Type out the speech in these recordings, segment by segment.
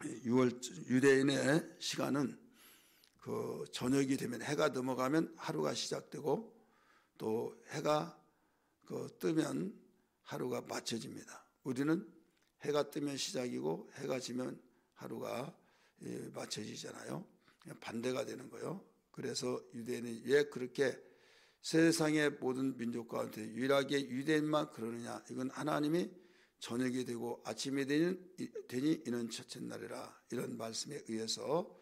유대인의 시간은 그 저녁이 되면 해가 넘어가면 하루가 시작되고 또 해가 뜨면 하루가 맞춰집니다. 우리는 해가 뜨면 시작이고 해가 지면 하루가 맞춰지잖아요. 반대가 되는 거예요. 그래서 유대인이 왜 그렇게 세상의 모든 민족 가운데 유일하게 유대인만 그러느냐. 이건 하나님이 저녁이 되고 아침이 되니 이는 첫째 날이라. 이런 말씀에 의해서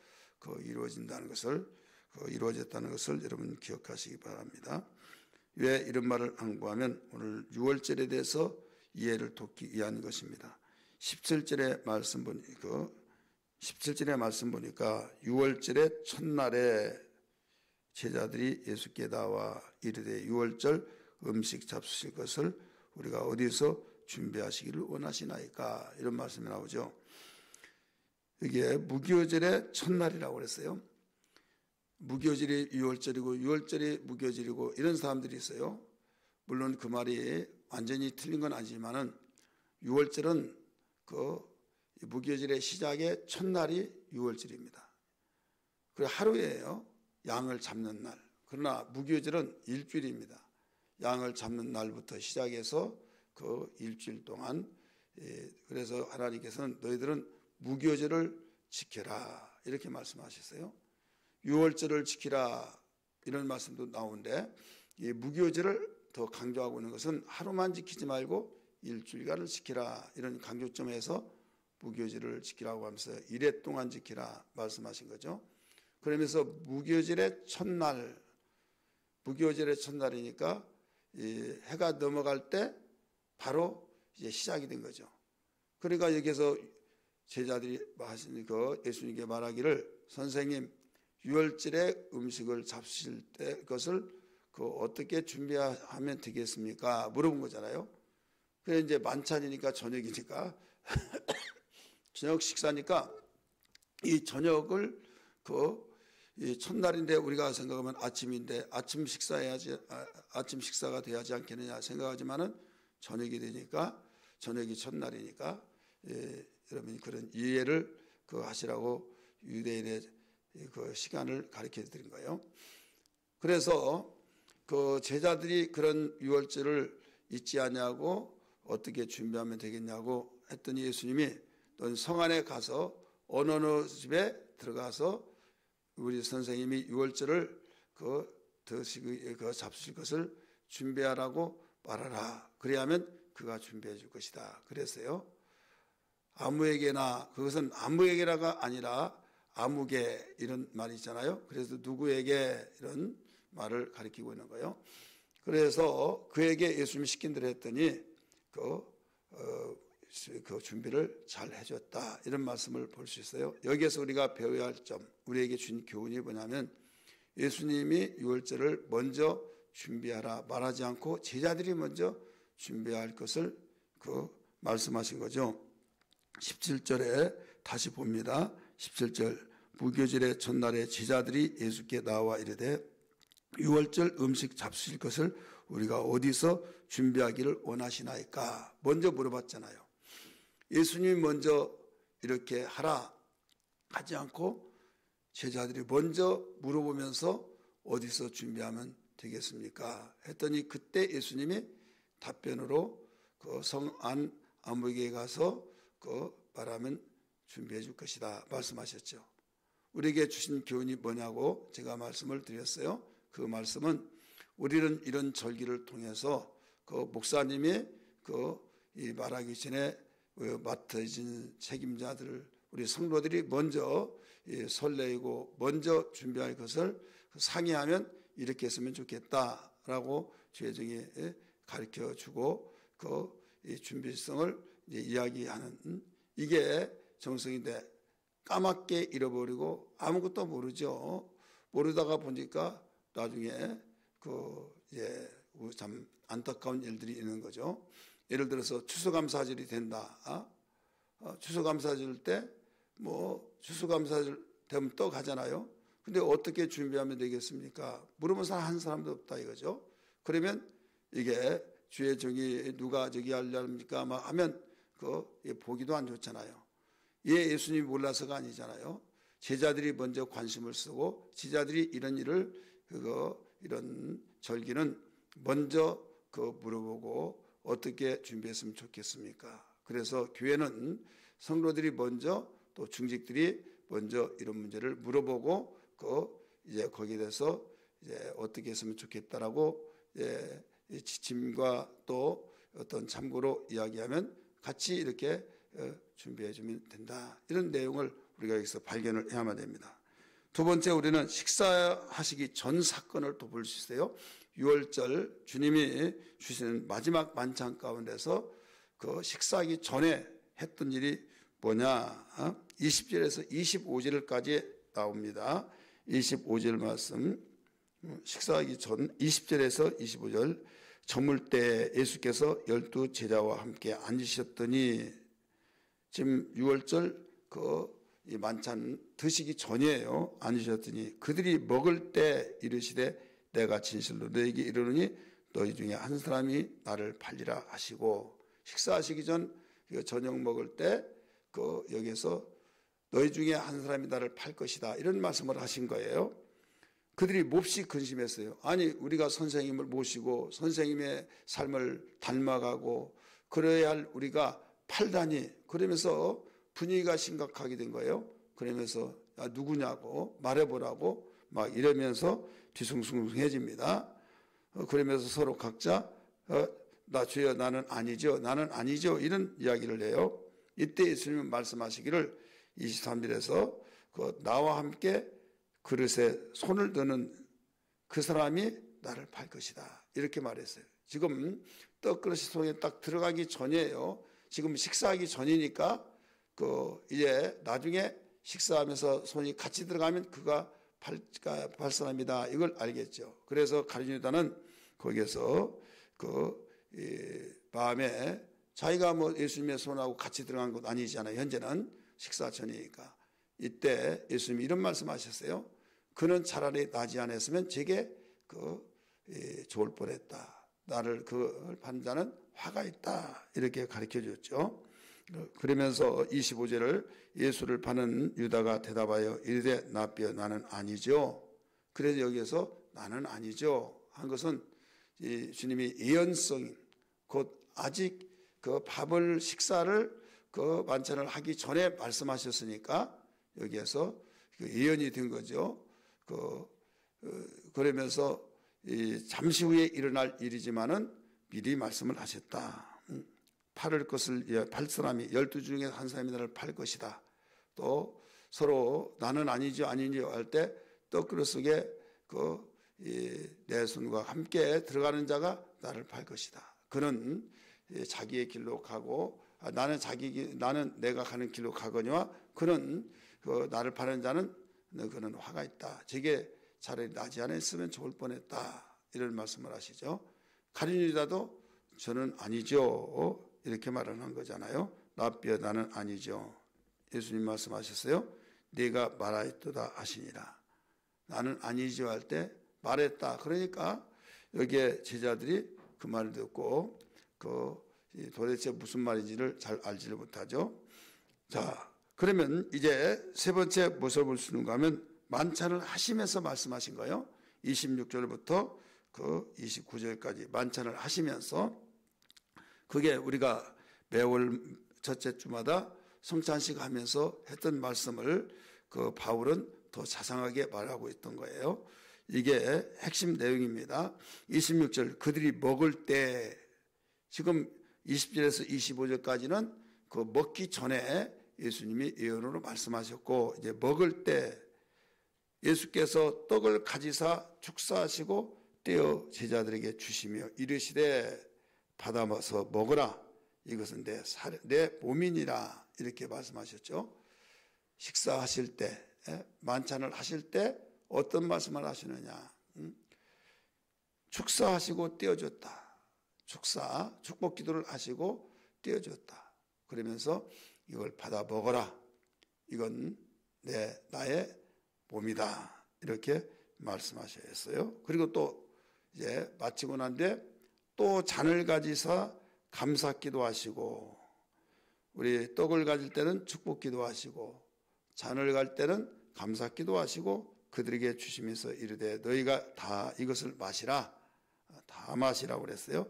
이루어진다는 것을, 이루어졌다는 것을 여러분 기억하시기 바랍니다. 왜 이런 말을 항구하면 오늘 6월절에 대해서 이해를 돕기 위한 것입니다. 17절의 말씀 보니까 6월절의 첫날에 제자들이 예수께 나와 이르되 6월절 음식 잡수실 것을 우리가 어디서 준비하시기를 원하시나이까. 이런 말씀이 나오죠. 이게 무교절의 첫날이라고 그랬어요. 무교절이 6월절이고 6월절이 무교절이고 이런 사람들이 있어요. 물론 그 말이 완전히 틀린 건 아니지만은 6월절은 무교절의 시작의 첫날이 6월절입니다. 그리고 하루예요. 양을 잡는 날. 그러나 무교절은 일주일입니다. 양을 잡는 날부터 시작해서 그 일주일 동안, 그래서 하나님께서는 너희들은 무교절을 지켜라 이렇게 말씀하셨어요. 6월절을 지키라 이런 말씀도 나오는데 이 무교절을 더 강조하고 있는 것은 하루만 지키지 말고 일주일간을 지키라 이런 강조점에서 무교절을 지키라고 하면서 이래 동안 지키라 말씀하신 거죠. 그러면서 무교절의 첫날이니까 이 해가 넘어갈 때 바로 이제 시작이 된 거죠. 그러니까 여기서 제자들이 하신 예수님께 말하기를 선생님 6월절에 음식을 잡수실 때 그것을 어떻게 준비하면 되겠습니까? 물어본 거잖아요. 그래 이제 만찬이니까 저녁이니까 저녁 식사니까 이 저녁을 이 첫날인데 우리가 생각하면 아침인데 아침 식사가 돼야지 않겠느냐 생각하지만은 저녁이 되니까 저녁이 첫날이니까 여러분이 그런 이해를 하시라고 유대인의 시간을 가르쳐 드린 거예요. 그래서 제자들이 그런 6월절을 잊지 않냐고 어떻게 준비하면 되겠냐고 했더니 예수님이 넌 성 안에 가서 어느 집에 들어가서 우리 선생님이 6월절을 잡수실 것을 준비하라고 말하라. 그래야면 그가 준비해 줄 것이다. 그랬어요. 아무에게나, 그것은 아무에게나가 아니라 아무개 이런 말이 있잖아요. 그래서 누구에게 이런 말을 가리키고 있는 거예요. 그래서 그에게 예수님이 시킨 대로 했더니 그 준비를 잘 해줬다. 이런 말씀을 볼 수 있어요. 여기에서 우리가 배워야 할 점, 우리에게 준 교훈이 뭐냐면 예수님이 6월절을 먼저 준비하라 말하지 않고 제자들이 먼저 준비해야 할 것을 말씀하신 거죠. 17절에 다시 봅니다. 17절 무교절의 첫날에 제자들이 예수께 나와 이르되 6월절 음식 잡수실 것을 우리가 어디서 준비하기를 원하시나이까. 먼저 물어봤잖아요. 예수님이 먼저 이렇게 하라 하지 않고 제자들이 먼저 물어보면서 어디서 준비하면 되겠습니까? 했더니 그때 예수님이 답변으로 성 안 아무에게 가서 말하면 준비해 줄 것이다 말씀하셨죠. 우리에게 주신 교훈이 뭐냐고 제가 말씀을 드렸어요. 그 말씀은 우리는 이런 절기를 통해서 목사님이 이 말하기 전에 맡아진 책임자들 우리 성도들이 먼저 설레이고 먼저 준비할 것을 상의하면 이렇게 했으면 좋겠다라고 주의정에 가르쳐주고 이 준비성을 이야기하는 이게 정성인데 까맣게 잃어버리고 아무것도 모르죠. 모르다가 보니까 나중에 참 안타까운 일들이 있는 거죠. 예를 들어서 추수감사절이 된다. 추수감사절 때 추수감사절 되면 또 가잖아요. 근데 어떻게 준비하면 되겠습니까? 물어본 사람 한 사람도 없다 이거죠. 그러면 이게 주의 정이 누가 하려합니까? 막 하면 보기도 안 좋잖아요. 예수님이 몰라서가 아니잖아요. 제자들이 먼저 관심을 쓰고 제자들이 이런 일을 이런 절기는 먼저 물어보고 어떻게 준비했으면 좋겠습니까? 그래서 교회는 성도들이 먼저 또 중직들이 먼저 이런 문제를 물어보고 이제 거기에 대해서 이제 어떻게 했으면 좋겠다라고 지침과 또 어떤 참고로 이야기하면 같이 이렇게 준비해 주면 된다. 이런 내용을 우리가 여기서 발견을 해야만 됩니다. 두 번째, 우리는 식사하시기 전 사건을 또 볼 수 있어요. 6월절 주님이 주시는 마지막 만찬 가운데서 그 식사하기 전에 했던 일이 뭐냐? 20절에서 25절까지 나옵니다. 25절 말씀, 식사하기 전 20절에서 25절. 저물 때 예수께서 12 제자와 함께 앉으셨더니, 지금 6월절 이 만찬 드시기 전이에요. 앉으셨더니 그들이 먹을 때 이르시되 내가 진실로 너에게 이르노니 너희 중에 한 사람이 나를 팔리라 하시고, 식사하시기 전 저녁 먹을 때 여기에서 너희 중에 한 사람이 나를 팔 것이다, 이런 말씀을 하신 거예요. 그들이 몹시 근심했어요. 아니, 우리가 선생님을 모시고 선생님의 삶을 닮아가고 그래야 할 우리가 팔다니, 그러면서 분위기가 심각하게 된 거예요. 그러면서 누구냐고 말해보라고 막 이러면서 뒤숭숭해집니다. 그러면서 서로 각자 나 주여 나는 아니죠, 나는 아니죠, 이런 이야기를 해요. 이때 예수님은 말씀하시기를 23절에서 나와 함께 그릇에 손을 드는 그 사람이 나를 팔 것이다, 이렇게 말했어요. 지금 떡그릇이 손에 딱 들어가기 전이에요. 지금 식사하기 전이니까 이제 나중에 식사하면서 손이 같이 들어가면 그가 팔 사람이다, 이걸 알겠죠. 그래서 가룟 유다는 거기에서 마음에 자기가 뭐 예수님의 손하고 같이 들어간 것 아니잖아요. 현재는 식사 전이니까. 이때 예수님이 이런 말씀하셨어요. 그는 차라리 나지 않았으면 제게 좋을 뻔했다. 나를 그걸 판 자는 화가 있다, 이렇게 가르쳐 줬죠. 그러면서 25절을 예수를 파는 유다가 대답하여 이르되 나비여 나는 아니죠. 그래서 여기에서 나는 아니죠 한 것은 주님이 예언성, 곧 아직 밥을 식사를 만찬을 하기 전에 말씀하셨으니까 여기에서 예언이 된 거죠. 그러면서 잠시 후에 일어날 일이지만은 미리 말씀을 하셨다. 팔 사람이 12 중에 한 사람이 나를 팔 것이다. 또 서로 나는 아니죠 아니죠 할 때 떡그릇 속에 내 손과 함께 들어가는 자가 나를 팔 것이다. 그는 자기의 길로 가고 나는 내가 가는 길로 가거니와 그는 나를 파는 자는 그는 화가 있다. 제게 차라리 나지 않았으면 좋을 뻔했다, 이런 말씀을 하시죠. 가룟 유다도 저는 아니죠, 이렇게 말하는 거잖아요. 나비여 나는 아니죠. 예수님 말씀하셨어요. 네가 말하였도다 하시니라. 나는 아니죠 할 때 말했다. 그러니까 여기에 제자들이 그 말을 듣고 도대체 무슨 말인지를 잘 알지를 못하죠. 자, 그러면 이제 세 번째 무엇을 볼 수 있는가 하면 만찬을 하시면서 말씀하신 거예요. 26절부터 29절까지 만찬을 하시면서, 그게 우리가 매월 첫째 주마다 성찬식 하면서 했던 말씀을 바울은 더 자상하게 말하고 있던 거예요. 이게 핵심 내용입니다. 26절 그들이 먹을 때, 지금 20절에서 25절까지는 먹기 전에 예수님이 예언으로 말씀하셨고, 이제 먹을 때 예수께서 떡을 가지사 축사하시고 떼어 제자들에게 주시며 이르시되 받아서 먹으라, 이것은 내 몸이니라, 이렇게 말씀하셨죠. 식사하실 때, 만찬을 하실 때 어떤 말씀을 하시느냐. 축사하시고 떼어줬다. 축복 기도를 하시고 떼어줬다. 그러면서 이걸 받아 먹어라, 이건 나의 몸이다, 이렇게 말씀하셨어요. 그리고 또 이제 마치고 난 뒤에 또 잔을 가지사 감사기도 하시고, 우리 떡을 가질 때는 축복 기도하시고 잔을 갈 때는 감사 기도하시고 그들에게 주시면서 이르되 너희가 다 이것을 마시라. 다 마시라고 그랬어요.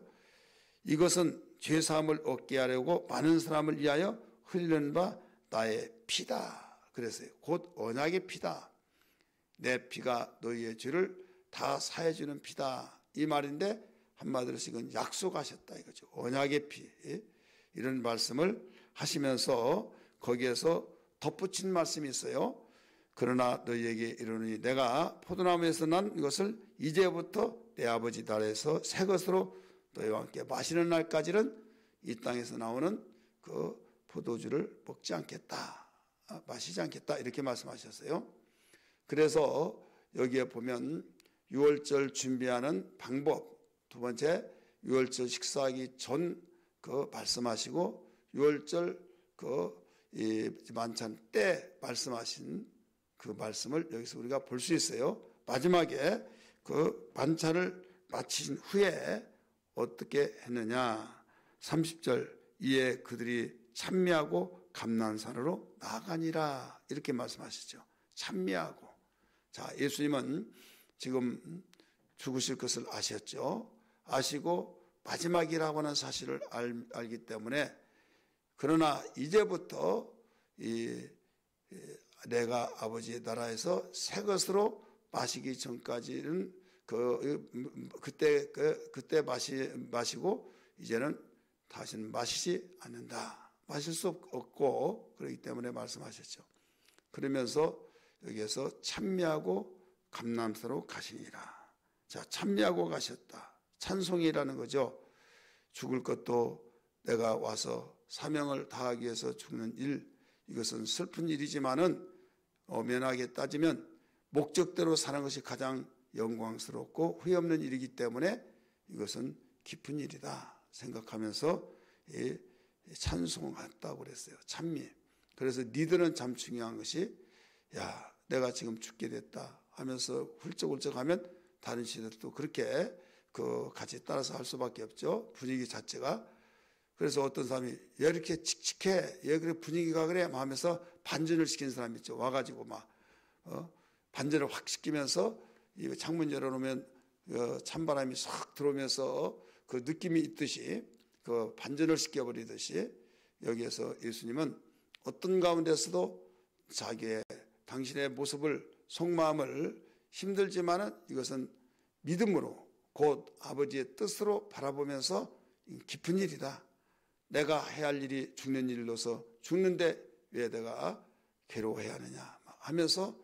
이것은 죄사함을 얻게 하려고 많은 사람을 위하여 흘리는 바 나의 피다 그랬어요. 곧 언약의 피다. 내 피가 너희의 죄를 다 사해주는 피다 이 말인데 한마디로 이건 약속하셨다 이거죠. 언약의 피 이런 말씀을 하시면서 거기에서 덧붙인 말씀이 있어요. 그러나 너희에게 이르노니 내가 포도나무에서 난 이것을 이제부터 내 아버지 나라에서 새 것으로 너희와 함께 마시는 날까지는 이 땅에서 나오는 그 포도주를 먹지 않겠다, 마시지 않겠다 이렇게 말씀하셨어요. 그래서 여기에 보면 유월절 준비하는 방법, 두 번째 유월절 식사하기 전 그 말씀하시고 유월절 이 만찬 때 말씀하신 그 말씀을 여기서 우리가 볼 수 있어요. 마지막에 그 만찬을 마친 후에 어떻게 했느냐. 30절 이에 그들이 찬미하고 감난산으로 나아가니라 이렇게 말씀하시죠. 찬미하고. 자, 예수님은 지금 죽으실 것을 아셨죠. 아시고 마지막이라고 하는 사실을 알기 때문에 그러나 이제부터 내가 아버지의 나라에서 새 것으로 마시기 전까지는 그때 마시고 이제는 다시는 마시지 않는다. 마실 수 없고 그렇기 때문에 말씀하셨죠. 그러면서 여기에서 찬미하고 감람산으로 가시니라. 자, 찬미하고 가셨다. 찬송이라는 거죠. 죽을 것도 내가 와서 사명을 다하기 위해서 죽는 일, 이것은 슬픈 일이지만은 엄연하게 따지면 목적대로 사는 것이 가장 영광스럽고 후회 없는 일이기 때문에 이것은 기쁜 일이다 생각하면서 찬송했다고 그랬어요. 찬미. 그래서 니들은 참 중요한 것이 야 내가 지금 죽게 됐다 하면서 훌쩍훌쩍 하면 다른 시대도 그렇게 같이 따라서 할 수밖에 없죠. 분위기 자체가. 그래서 어떤 사람이 왜 이렇게 칙칙해? 왜 그래 분위기가 그래? 하면서 반전을 시키는 사람이 있죠. 와가지고 막 반전을 확 시키면서 이 창문 열어놓으면 찬바람이 싹 들어오면서 그 느낌이 있듯이 그 반전을 시켜버리듯이 여기에서 예수님은 어떤 가운데서도 당신의 모습을 속마음을 힘들지만은 이것은 믿음으로 곧 아버지의 뜻으로 바라보면서 깊은 일이다. 내가 해야 할 일이 죽는 일로서 죽는데 왜 내가 괴로워해야 하느냐 하면서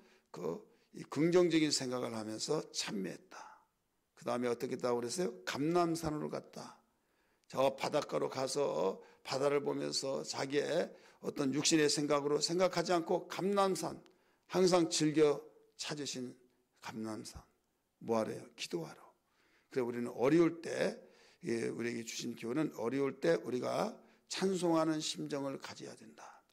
이 긍정적인 생각을 하면서 참여했다. 그 다음에 어떻게 했다고 그랬어요? 감람산으로 갔다. 저 바닷가로 가서 바다를 보면서 자기의 어떤 육신의 생각으로 생각하지 않고 감람산, 항상 즐겨 찾으신 감람산. 뭐하래요? 기도하러. 그래 우리는 어려울 때 우리에게 주신 교훈은 어려울 때 우리가 찬송하는 심정을 가져야 된다.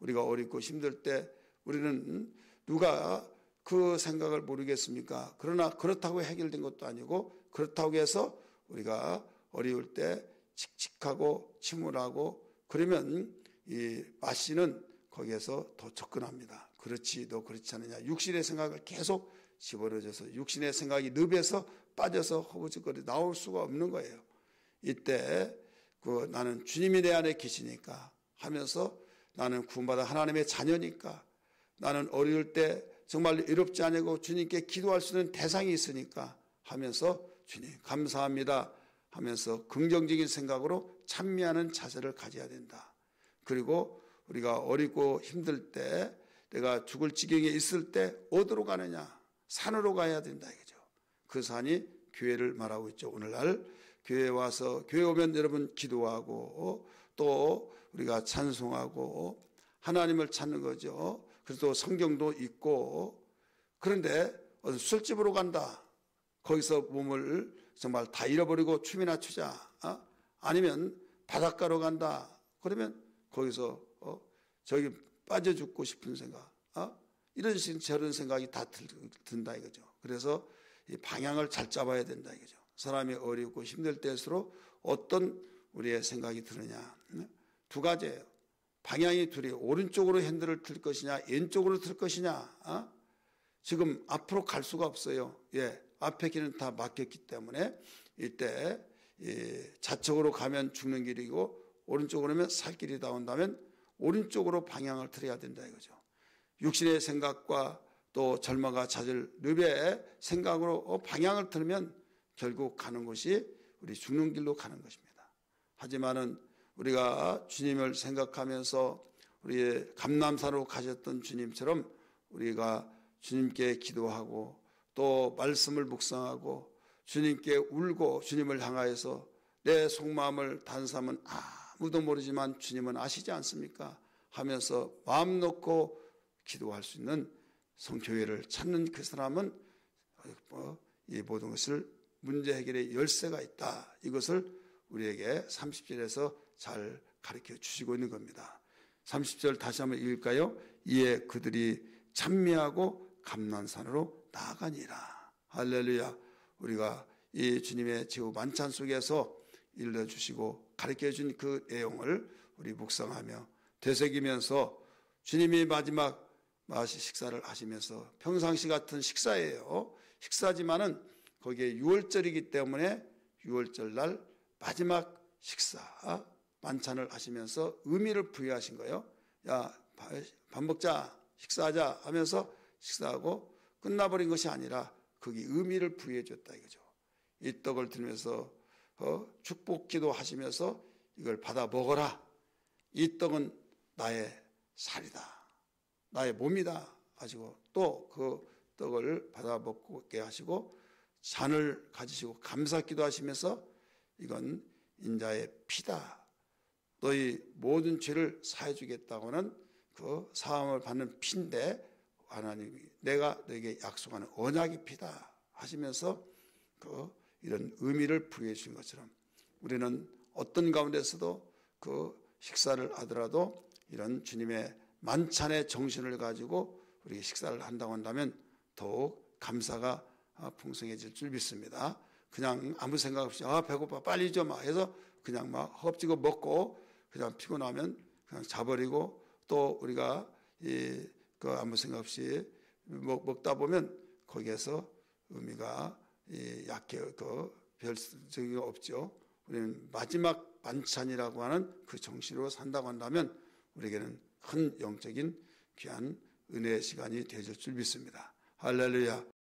우리가 어렵고 힘들 때 우리는 누가 그 생각을 모르겠습니까? 그러나 그렇다고 해결된 것도 아니고 그렇다고 해서 우리가 어려울 때 칙칙하고 침울하고 그러면 이 마씨는 거기에서 더 접근합니다. 그렇지 너 그렇지 않느냐. 육신의 생각을 계속 집어넣어줘서 육신의 생각이 늪에서 빠져서 허우적거리 나올 수가 없는 거예요. 이때 나는 주님이 내 안에 계시니까 하면서 나는 구원받아 하나님의 자녀니까 나는 어려울 때 정말 이롭지 않고 주님께 기도할 수 있는 대상이 있으니까 하면서 주님 감사합니다 하면서 긍정적인 생각으로 찬미하는 자세를 가져야 된다. 그리고 우리가 어렵고 힘들 때 내가 죽을 지경에 있을 때 어디로 가느냐? 산으로 가야 된다 이거죠. 그 산이 교회를 말하고 있죠. 오늘날 교회에 와서 교회 오면 여러분 기도하고 또 우리가 찬송하고 하나님을 찾는 거죠. 그래서 성경도 읽고 그런데 술집으로 간다. 거기서 몸을 정말 다 잃어버리고 춤이나 추자. 아니면 바닷가로 간다. 그러면 거기서 저기 빠져 죽고 싶은 생각. 이런 저런 생각이 다 든다 이거죠. 그래서 이 방향을 잘 잡아야 된다 이거죠. 사람이 어렵고 힘들 때일수록 어떤 우리의 생각이 드느냐. 두 가지예요. 방향이 둘이 오른쪽으로 핸들을 틀 것이냐 왼쪽으로 틀 것이냐. 지금 앞으로 갈 수가 없어요. 앞에 길은 다 막혔기 때문에 이때 좌측으로 가면 죽는 길이고 오른쪽으로 가면 살 길이 나온다면 오른쪽으로 방향을 틀어야 된다 이거죠. 육신의 생각과 또 절망과 좌절 늪의 생각으로 방향을 틀면 결국 가는 곳이 우리 죽는 길로 가는 것입니다. 하지만은 우리가 주님을 생각하면서 우리의 감람산으로 가셨던 주님처럼 우리가 주님께 기도하고 또 말씀을 묵상하고 주님께 울고 주님을 향하여서 내 속마음을 단사하면 아무도 모르지만 주님은 아시지 않습니까? 하면서 마음 놓고 기도할 수 있는 성교회를 찾는 그 사람은 이 모든 것을 문제 해결의 열쇠가 있다. 이것을 우리에게 30절에서 잘 가르쳐 주시고 있는 겁니다. 30절 다시 한번 읽을까요? 이에 그들이 찬미하고 감난산으로 나아가니라. 할렐루야. 우리가 이 주님의 제후 만찬 속에서 일러주시고 가르쳐준 그 내용을 우리 묵상하며 되새기면서 주님이 마지막 식사를 하시면서 평상시 같은 식사예요. 식사지만은 거기에 유월절이기 때문에 유월절 날 마지막 식사 만찬을 하시면서 의미를 부여하신 거예요. 야, 밥 먹자, 식사하자 하면서 식사하고 끝나버린 것이 아니라 거기 의미를 부여해 줬다 이거죠. 이 떡을 들면서 축복기도 하시면서 이걸 받아 먹어라. 이 떡은 나의 살이다. 나의 몸이다 하시고 또 그 떡을 받아 먹게 하시고 잔을 가지시고 감사기도 하시면서 이건 인자의 피다. 너희 모든 죄를 사해 주겠다고는 그 사함을 받는 피인데 하나님이 내가 너에게 약속하는 언약의 피다 하시면서 이런 의미를 부여해 주신 것처럼 우리는 어떤 가운데서도 그 식사를 하더라도 이런 주님의 만찬의 정신을 가지고 우리 식사를 한다고 한다면 더욱 감사가 풍성해질 줄 믿습니다. 그냥 아무 생각 없이 배고파 빨리 좀 해서 그냥 막 허겁지겁 먹고 그냥 피곤하면 그냥 자버리고 또 우리가 아무 생각 없이 먹다 보면 거기에서 의미가 약해 별 적이 없죠. 우리는 마지막 만찬이라고 하는 그 정신으로 산다고 한다면 우리에게는 큰 영적인 귀한 은혜의 시간이 되실 줄 믿습니다. 할렐루야.